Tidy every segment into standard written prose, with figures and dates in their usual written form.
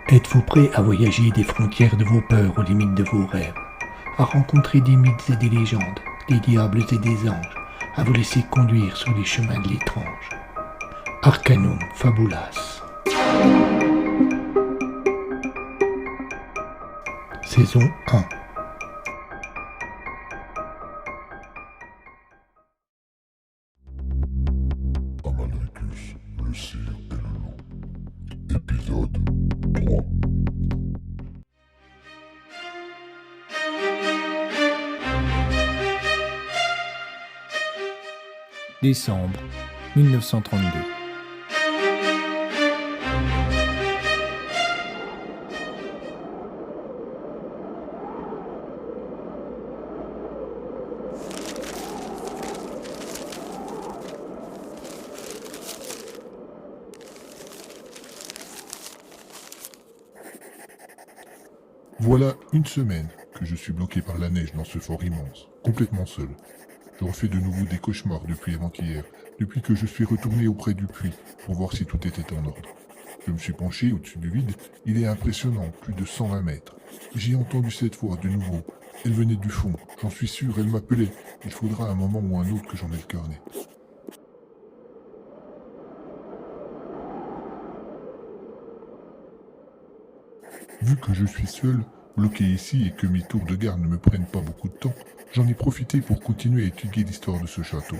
Êtes-vous prêt à voyager des frontières de vos peurs aux limites de vos rêves, à rencontrer des mythes et des légendes, des diables et des anges, à vous laisser conduire sur les chemins de l'étrange? Arcanum Fabulas. Saison 1. Amalricus, le cire et le loup. Épisode 3. Décembre 1932. Voilà une semaine que je suis bloqué par la neige dans ce fort immense, complètement seul. Je refais de nouveau des cauchemars depuis avant-hier, depuis que je suis retourné auprès du puits pour voir si tout était en ordre. Je me suis penché au-dessus du vide, il est impressionnant, plus de 120 mètres. J'ai entendu cette voix de nouveau. Elle venait du fond, j'en suis sûr, elle m'appelait. Il faudra un moment ou un autre que j'en ai le cœur net. Vu que je suis seul, bloqué ici et que mes tours de garde ne me prennent pas beaucoup de temps, j'en ai profité pour continuer à étudier l'histoire de ce château.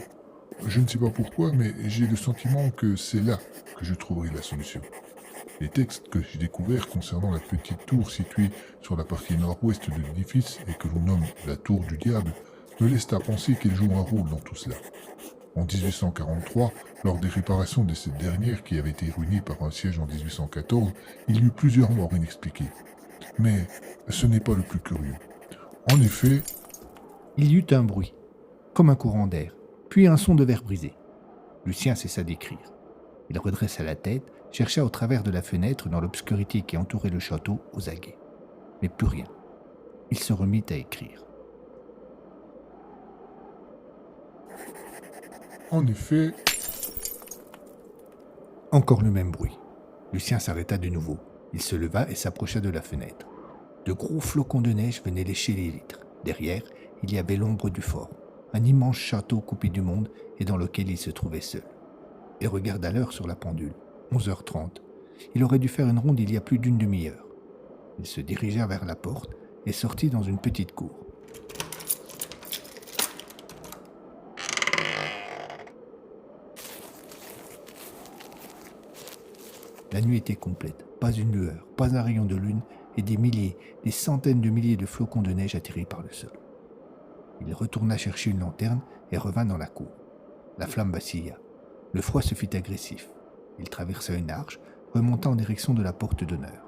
Je ne sais pas pourquoi, mais j'ai le sentiment que c'est là que je trouverai la solution. Les textes que j'ai découverts concernant la petite tour située sur la partie nord-ouest de l'édifice et que l'on nomme la tour du diable me laissent à penser qu'elle joue un rôle dans tout cela. En 1843, lors des réparations de cette dernière qui avait été ruinée par un siège en 1814, il y eut plusieurs morts inexpliquées. Mais ce n'est pas le plus curieux. En effet, Il y eut un bruit, comme un courant d'air, puis un son de verre brisé. Lucien cessa d'écrire. Il redressa la tête, chercha au travers de la fenêtre dans l'obscurité qui entourait le château aux aguets. Mais plus rien. Il se remit à écrire. en effet, Encore le même bruit. Lucien s'arrêta de nouveau. Il se leva et s'approcha de la fenêtre. De gros flocons de neige venaient lécher les vitres. Derrière, il y avait l'ombre du fort, un immense château coupé du monde et dans lequel il se trouvait seul. Il regarda l'heure sur la pendule, 11h30. Il aurait dû faire une ronde il y a plus d'une demi-heure. Il se dirigea vers la porte et sortit dans une petite cour. La nuit était complète, pas une lueur, pas un rayon de lune, et des milliers, des centaines de milliers de flocons de neige atterris par le sol. Il retourna chercher une lanterne et revint dans la cour. La flamme vacilla. Le froid se fit agressif. Il traversa une arche, remonta en direction de la porte d'honneur.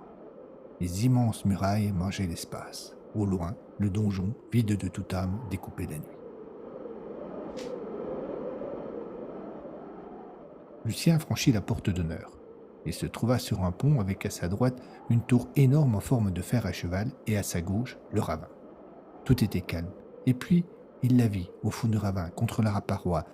Les immenses murailles mangeaient l'espace. Au loin, le donjon, vide de toute âme, découpait la nuit. Lucien franchit la porte d'honneur. Il se trouva sur un pont avec à sa droite une tour énorme en forme de fer à cheval et à sa gauche le ravin. Tout était calme. Et puis, il la vit au fond du ravin, contre la paroi,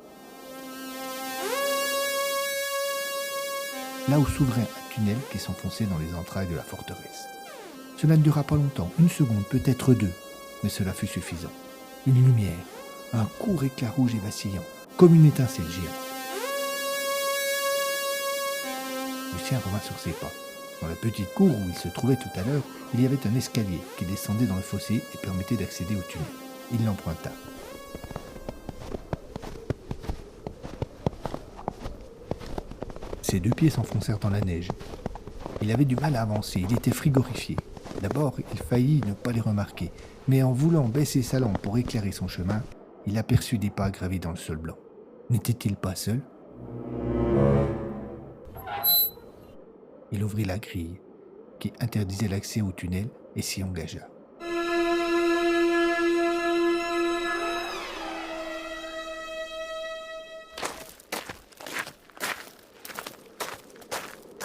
là où s'ouvrait un tunnel qui s'enfonçait dans les entrailles de la forteresse. Cela ne dura pas longtemps, une seconde, peut-être deux, mais cela fut suffisant. Une lumière, un court éclat rouge et vacillant, comme une étincelle géante. Lucien revint sur ses pas. Dans la petite cour où il se trouvait tout à l'heure, il y avait un escalier qui descendait dans le fossé et permettait d'accéder au tunnel. Il l'emprunta. Ses deux pieds s'enfoncèrent dans la neige. Il avait du mal à avancer, il était frigorifié. D'abord, il faillit ne pas les remarquer, mais en voulant baisser sa lampe pour éclairer son chemin, il aperçut des pas gravés dans le sol blanc. N'était-il pas seul ? Il ouvrit la grille qui interdisait l'accès au tunnel et s'y engagea.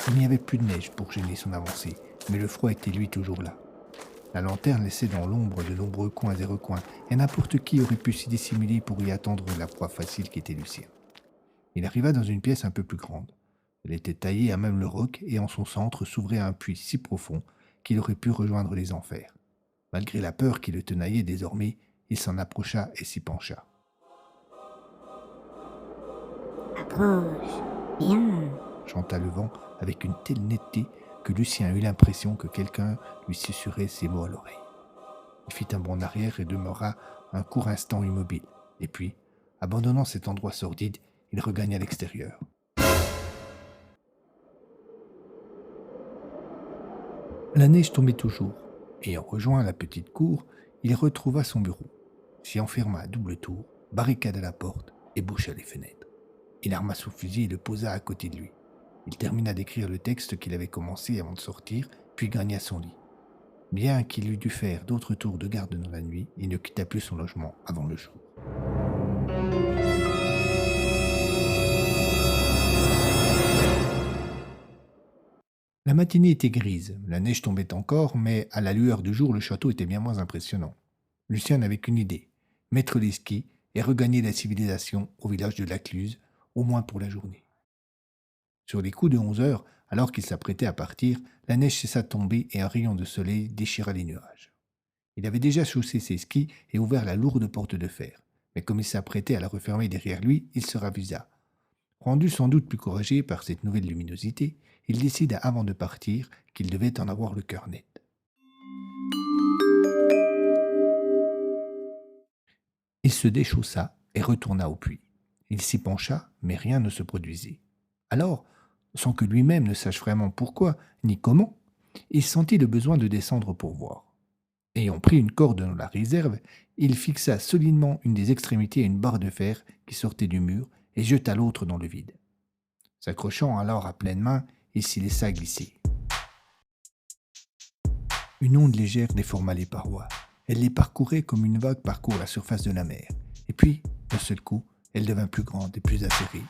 Il n'y avait plus de neige pour gêner son avancée, mais le froid était lui toujours là. La lanterne laissait dans l'ombre de nombreux coins et recoins, et n'importe qui aurait pu s'y dissimuler pour y attendre la proie facile qu'était Lucien. Il arriva dans une pièce un peu plus grande. Elle était taillée à même le roc, et en son centre s'ouvrait un puits si profond qu'il aurait pu rejoindre les enfers. Malgré la peur qui le tenaillait désormais, il s'en approcha et s'y pencha. Approche, viens. Chanta le vent avec une telle netteté que Lucien eut l'impression que quelqu'un lui susurrait ces mots à l'oreille. Il fit un bond en arrière et demeura un court instant immobile. Et puis, abandonnant cet endroit sordide, il regagna l'extérieur. La neige tombait toujours. Ayant rejoint la petite cour, il retrouva son bureau, s'y enferma à double tour, barricada la porte et boucha les fenêtres. Il arma son fusil et le posa à côté de lui. Il termina d'écrire le texte qu'il avait commencé avant de sortir, puis gagna son lit. Bien qu'il eût dû faire d'autres tours de garde dans la nuit, il ne quitta plus son logement avant le jour. La matinée était grise, la neige tombait encore, mais à la lueur du jour, le château était bien moins impressionnant. Lucien n'avait qu'une idée, mettre les skis et regagner la civilisation au village de Lacluse, au moins pour la journée. Sur les coups de 11 heures, alors qu'il s'apprêtait à partir, la neige cessa de tomber et un rayon de soleil déchira les nuages. Il avait déjà chaussé ses skis et ouvert la lourde porte de fer, mais comme il s'apprêtait à la refermer derrière lui, il se ravisa. Rendu sans doute plus courageux par cette nouvelle luminosité, il décida avant de partir qu'il devait en avoir le cœur net. Il se déchaussa et retourna au puits. Il s'y pencha, mais rien ne se produisit. Alors, sans que lui-même ne sache vraiment pourquoi ni comment, il sentit le besoin de descendre pour voir. Ayant pris une corde dans la réserve, il fixa solidement une des extrémités à une barre de fer qui sortait du mur et jeta l'autre dans le vide. S'accrochant alors à pleine main, il s'y laissa glisser. Une onde légère déforma les parois. Elle les parcourait comme une vague parcourt la surface de la mer. Et puis, d'un seul coup, elle devint plus grande et plus acérée.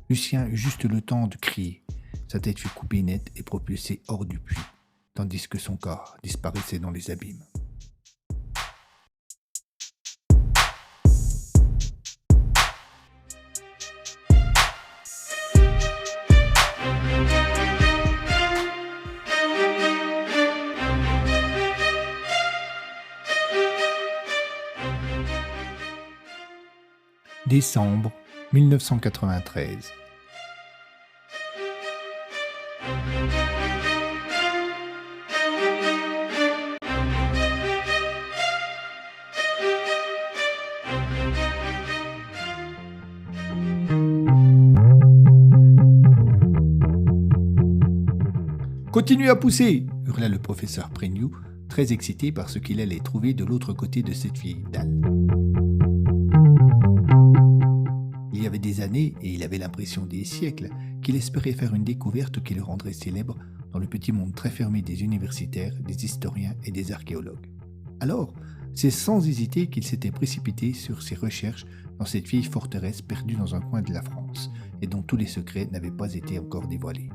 Lucien eut juste le temps de crier. Sa tête fut coupée net et propulsée hors du puits, tandis que son corps disparaissait dans les abîmes. Décembre 1993. Continuez à pousser, hurla le professeur Prignoux, très excité par ce qu'il allait trouver de l'autre côté de cette vieille dalle. Il y avait des années, et il avait l'impression des siècles, qu'il espérait faire une découverte qui le rendrait célèbre dans le petit monde très fermé des universitaires, des historiens et des archéologues. Alors, c'est sans hésiter qu'il s'était précipité sur ses recherches dans cette vieille forteresse perdue dans un coin de la France, et dont tous les secrets n'avaient pas été encore dévoilés.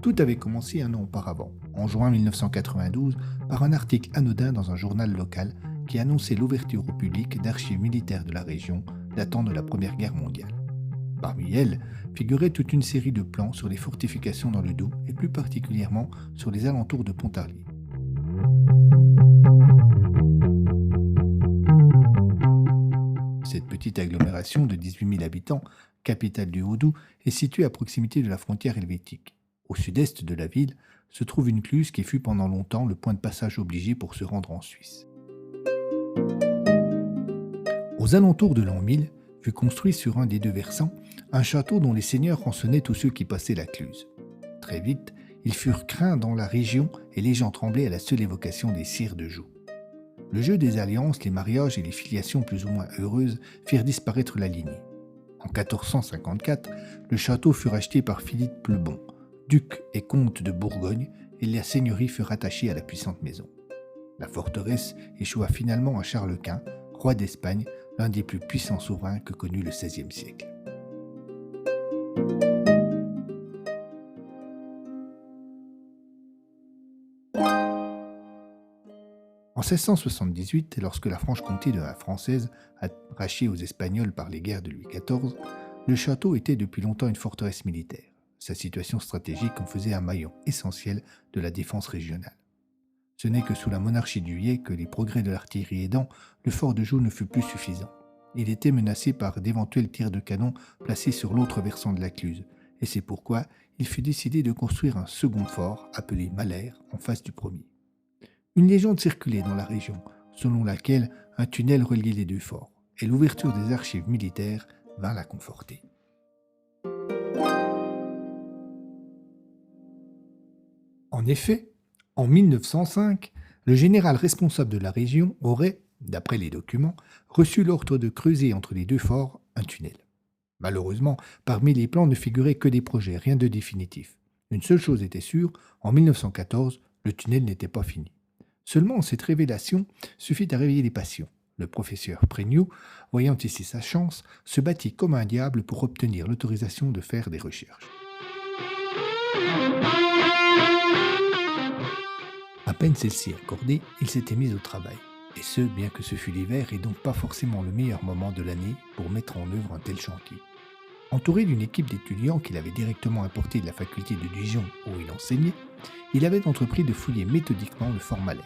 Tout avait commencé un an auparavant, en juin 1992, par un article anodin dans un journal local qui annonçait l'ouverture au public d'archives militaires de la région datant de la Première Guerre mondiale. Parmi elles figurait toute une série de plans sur les fortifications dans le Doubs et plus particulièrement sur les alentours de Pontarlier. Cette petite agglomération de 18 000 habitants, capitale du Haut-Doubs, est située à proximité de la frontière helvétique. Au sud-est de la ville se trouve une cluse qui fut pendant longtemps le point de passage obligé pour se rendre en Suisse. Aux alentours de l'an 1000, fut construit sur un des deux versants un château dont les seigneurs rançonnaient tous ceux qui passaient la cluse. Très vite, ils furent craints dans la région et les gens tremblaient à la seule évocation des sires de Joux. Le jeu des alliances, les mariages et les filiations plus ou moins heureuses firent disparaître la lignée. En 1454, le château fut racheté par Philippe le Bon, duc et comte de Bourgogne, et la seigneurie fut rattachée à la puissante maison. La forteresse échoua finalement à Charles Quint, roi d'Espagne, l'un des plus puissants souverains que connut le XVIe siècle. En 1678, lorsque la Franche-Comté devint française, arrachée aux Espagnols par les guerres de Louis XIV, le château était depuis longtemps une forteresse militaire. Sa situation stratégique en faisait un maillon essentiel de la défense régionale. Ce n'est que sous la monarchie de Juillet que les progrès de l'artillerie aidant, le fort de Joux ne fut plus suffisant. Il était menacé par d'éventuels tirs de canon placés sur l'autre versant de la Cluse, et c'est pourquoi il fut décidé de construire un second fort appelé Malher en face du premier. Une légende circulait dans la région, selon laquelle un tunnel reliait les deux forts, et l'ouverture des archives militaires vint la conforter. En effet, en 1905, le général responsable de la région aurait, d'après les documents, reçu l'ordre de creuser entre les deux forts un tunnel. Malheureusement, parmi les plans ne figuraient que des projets, rien de définitif. Une seule chose était sûre, en 1914, le tunnel n'était pas fini. Seulement, cette révélation suffit à réveiller les passions. Le professeur Prégnot, voyant ici sa chance, se battit comme un diable pour obtenir l'autorisation de faire des recherches. À peine celle-ci accordée, il s'était mis au travail. Et ce, bien que ce fût l'hiver et donc pas forcément le meilleur moment de l'année pour mettre en œuvre un tel chantier. Entouré d'une équipe d'étudiants qu'il avait directement importés de la faculté de Dijon où il enseignait, il avait entrepris de fouiller méthodiquement le fort Malher.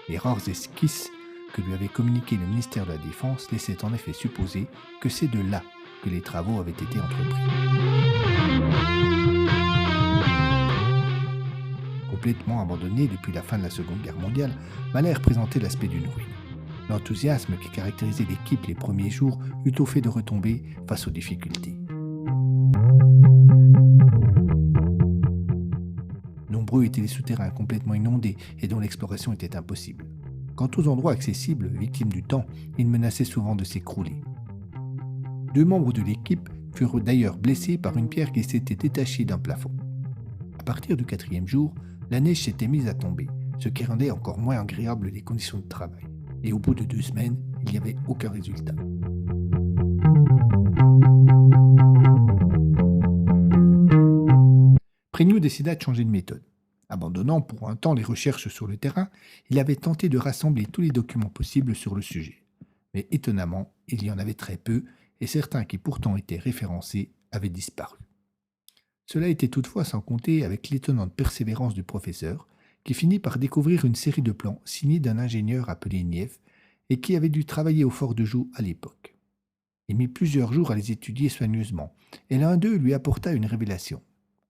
Les rares esquisses que lui avait communiquées le ministère de la Défense laissaient en effet supposer que c'est de là que les travaux avaient été entrepris. Complètement abandonné depuis la fin de la Seconde Guerre mondiale, Malher présentait l'aspect d'une ruine. L'enthousiasme qui caractérisait l'équipe les premiers jours eut au fait de retomber face aux difficultés. Nombreux étaient les souterrains complètement inondés et dont l'exploration était impossible. Quant aux endroits accessibles, victimes du temps, ils menaçaient souvent de s'écrouler. 2 membres de l'équipe furent d'ailleurs blessés par une pierre qui s'était détachée d'un plafond. À partir du 4e jour, la neige s'était mise à tomber, ce qui rendait encore moins agréables les conditions de travail. Et au bout de 2 semaines, il n'y avait aucun résultat. Prégnot décida de changer de méthode. Abandonnant pour un temps les recherches sur le terrain, il avait tenté de rassembler tous les documents possibles sur le sujet. Mais étonnamment, il y en avait très peu, et certains qui pourtant étaient référencés avaient disparu. Cela était toutefois sans compter avec l'étonnante persévérance du professeur, qui finit par découvrir une série de plans signés d'un ingénieur appelé Nief, et qui avait dû travailler au fort de Joux à l'époque. Il mit plusieurs jours à les étudier soigneusement, et l'un d'eux lui apporta une révélation.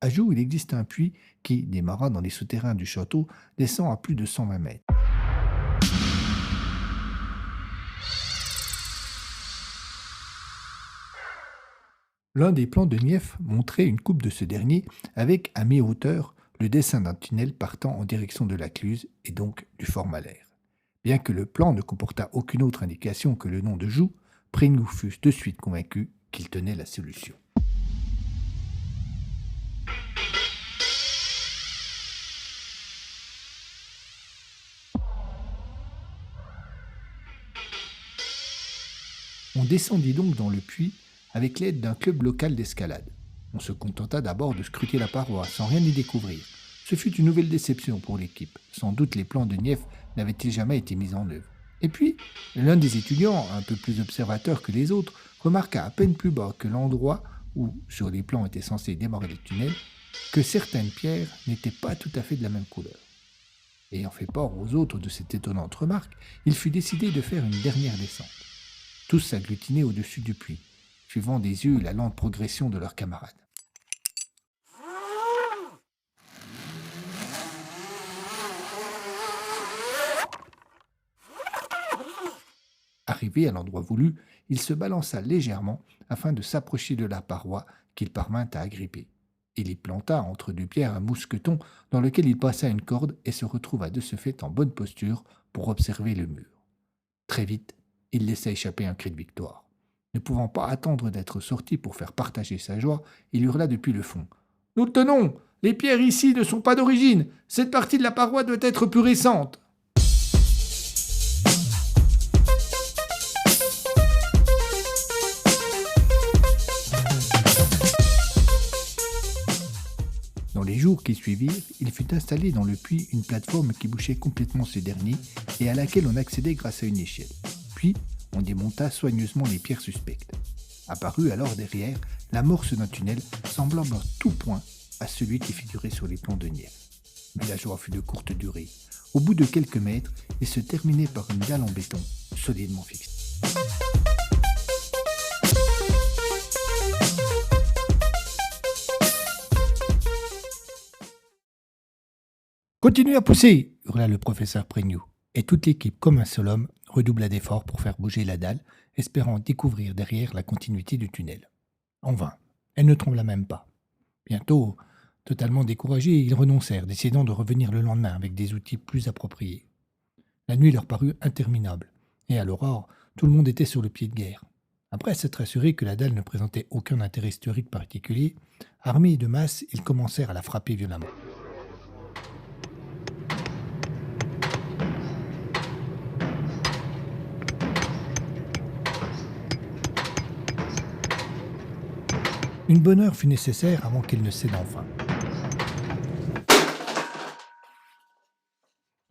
À Joux, il existe un puits qui, démarrant dans les souterrains du château, descend à plus de 120 mètres. L'un des plans de Nief montrait une coupe de ce dernier avec, à mi-hauteur, le dessin d'un tunnel partant en direction de la Cluse et donc du fort Malher. Bien que le plan ne comportât aucune autre indication que le nom de Joux, Prégnot fut de suite convaincu qu'il tenait la solution. On descendit donc dans le puits avec l'aide d'un club local d'escalade. On se contenta d'abord de scruter la paroi sans rien y découvrir. Ce fut une nouvelle déception pour l'équipe. Sans doute les plans de Nief n'avaient-ils jamais été mis en œuvre. Et puis, l'un des étudiants, un peu plus observateur que les autres, remarqua à peine plus bas que l'endroit où, sur les plans était censé démarrer le tunnel, que certaines pierres n'étaient pas tout à fait de la même couleur. Ayant fait part aux autres de cette étonnante remarque, il fut décidé de faire une dernière descente. Tous s'agglutinaient au-dessus du puits, suivant des yeux la lente progression de leurs camarades. Arrivé à l'endroit voulu, il se balança légèrement afin de s'approcher de la paroi qu'il parvint à agripper. Il y planta entre 2 pierres un mousqueton dans lequel il passa une corde et se retrouva de ce fait en bonne posture pour observer le mur. Très vite, il laissa échapper un cri de victoire. Ne pouvant pas attendre d'être sorti pour faire partager sa joie, il hurla depuis le fond. « Nous le tenons! Les pierres ici ne sont pas d'origine! Cette partie de la paroi doit être plus récente! » Dans les jours qui suivirent, il fut installé dans le puits une plateforme qui bouchait complètement ce dernier et à laquelle on accédait grâce à une échelle. Puis, on démonta soigneusement les pierres suspectes. Apparut alors derrière l'amorce d'un tunnel semblable en tout point à celui qui figurait sur les plans de Nièvre. Mais la joie fut de courte durée. Au bout de quelques mètres, il se terminait par une dalle en béton solidement fixée. Continuez à pousser, hurla le professeur Prégnoux, et toute l'équipe, comme un seul homme, redoubla d'efforts pour faire bouger la dalle, espérant découvrir derrière la continuité du tunnel. En vain, elle ne trembla même pas. Bientôt, totalement découragés, ils renoncèrent, décidant de revenir le lendemain avec des outils plus appropriés. La nuit leur parut interminable, et à l'aurore, tout le monde était sur le pied de guerre. Après s'être assurés que la dalle ne présentait aucun intérêt historique particulier, armés de masse, ils commencèrent à la frapper violemment. Une bonne heure fut nécessaire avant qu'elle ne cède enfin.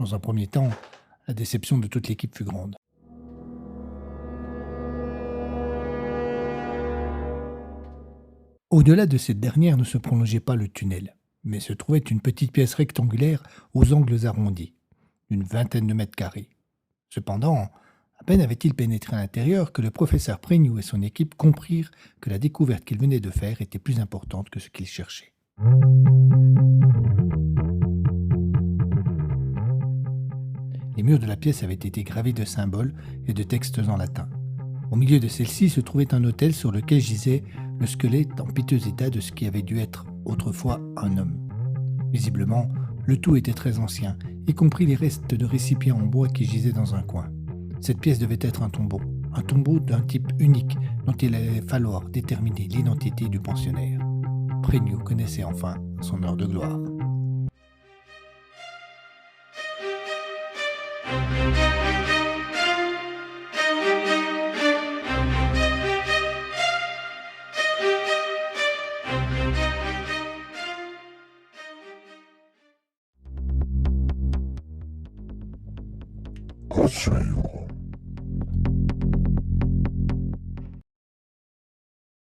Dans un premier temps, la déception de toute l'équipe fut grande. Au-delà de cette dernière ne se prolongeait pas le tunnel, mais se trouvait une petite pièce rectangulaire aux angles arrondis, d'une vingtaine de mètres carrés. Cependant, à peine avait-il pénétré à l'intérieur que le professeur Prégnoux et son équipe comprirent que la découverte qu'ils venaient de faire était plus importante que ce qu'ils cherchaient. Les murs de la pièce avaient été gravés de symboles et de textes en latin. Au milieu de celle-ci se trouvait un autel sur lequel gisait le squelette en piteux état de ce qui avait dû être autrefois un homme. Visiblement, le tout était très ancien, y compris les restes de récipients en bois qui gisaient dans un coin. Cette pièce devait être un tombeau d'un type unique dont il allait falloir déterminer l'identité du pensionnaire. Prégnoux connaissait enfin son heure de gloire. Conseil